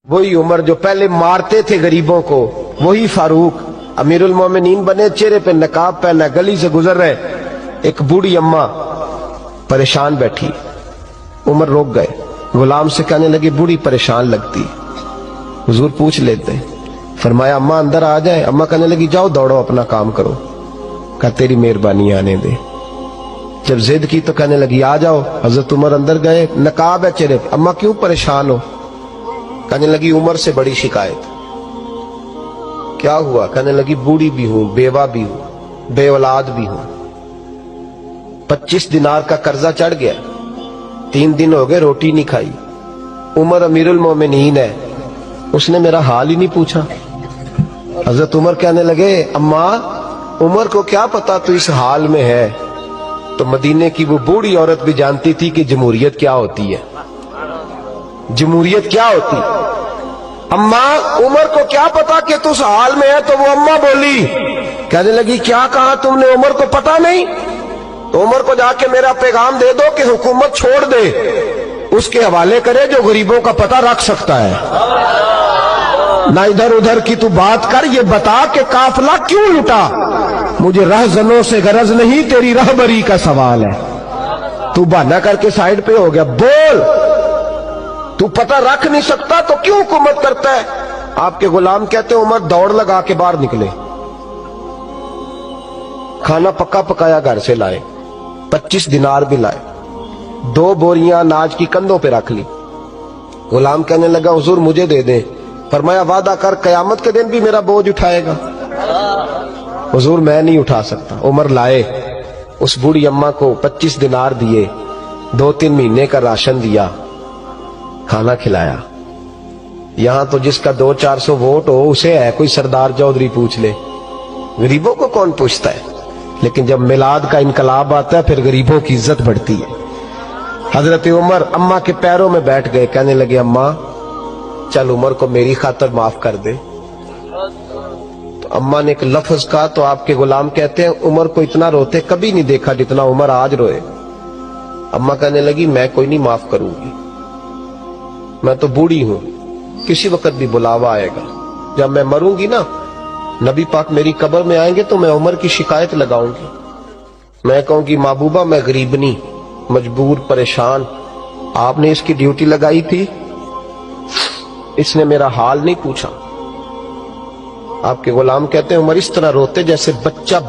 वही उमर जो पहले मारते थे गरीबों को, वही फारूक अमीरुल मोमिनीन बने, चेहरे पे नकाब पहना, गली से गुजर रहे। एक बूढ़ी अम्मा परेशान बैठी, उमर रोक गए, गुलाम से कहने लगे बूढ़ी परेशान लगती। हुजूर पूछ लेते, फरमाया अम्मा अंदर आ जाए। अम्मा कहने लगी जाओ दौड़ो अपना काम करो। कहा तेरी मेहरबानी आने दे। जब जिद की तो कहने लगी आ जाओ। हजरत उमर अंदर गए, नकाब है चेहरे पे। अम्मा क्यों परेशान हो? कहने लगी उमर से बड़ी शिकायत। क्या हुआ? कहने लगी बूढ़ी भी हूं, बेवा भी हूं, बे औलाद भी हूं, 25 दिनार का कर्जा चढ़ गया, 3 दिन हो गए रोटी नहीं खाई। उमर अमीरुल मोमिनीन है, उसने मेरा हाल ही नहीं पूछा। हजरत उमर कहने लगे अम्मा उमर को क्या पता तू इस हाल में है। तो मदीने की वो बूढ़ी औरत भी जानती थी कि जमहूरियत क्या होती है, जमहूरियत क्या होती। अम्मा उमर को क्या पता कि तू उस हाल में है। तो वो अम्मा बोली, कहने लगी क्या कहा तुमने, उमर को पता नहीं? तो उमर को जाके मेरा पैगाम दे दो कि हुकूमत छोड़ दे, उसके हवाले करे जो गरीबों का पता रख सकता है। ना इधर उधर की तू बात कर, ये बता कि काफिला क्यों लुटा। मुझे रहजनों से गरज नहीं, तेरी रहबरी का सवाल है। तू बहाना करके साइड पे हो गया, बोल। तू पता रख नहीं सकता तो क्यों हुकूमत करता है? आपके गुलाम कहते उमर दौड़ लगा के बाहर निकले, खाना पक्का पकाया घर से लाए, 25 दिनार भी लाए, 2 बोरियां अनाज की कंधों पे रख ली। गुलाम कहने लगा हुजूर मुझे दे दे। फरमाया वादा कर कयामत के दिन भी मेरा बोझ उठाएगा। हुजूर मैं नहीं उठा सकता। उमर लाए, उस बूढ़ी अम्मा को 25 दिनार दिए, 2-3 महीने का राशन दिया, खाना खिलाया। यहां तो जिसका 200-400 वोट हो उसे है कोई सरदार चौधरी पूछ ले, गरीबों को कौन पूछता है। लेकिन जब मिलाद का इनकलाब आता है फिर गरीबों की इज्जत बढ़ती है। हजरत उमर अम्मा के पैरों में बैठ गए, कहने लगे अम्मा चल उमर को मेरी खातर माफ कर दे। तो अम्मा ने एक लफ्ज कहा तो आपके गुलाम कहते हैं उमर को इतना रोते कभी नहीं देखा जितना उमर आज रोए। अम्मा कहने लगी मैं कोई नहीं माफ करूंगी, मैं तो बूढ़ी हूं, किसी वक्त भी बुलावा आएगा। जब मैं मरूंगी ना, नबी पाक मेरी कब्र में आएंगे तो मैं उमर की शिकायत लगाऊंगी। मैं कहूंगी महबूबा मैं गरीबनी, मजबूर, परेशान, आपने इसकी ड्यूटी लगाई थी, इसने मेरा हाल नहीं पूछा। आपके गुलाम कहते हैं उमर इस तरह रोते जैसे बच्चा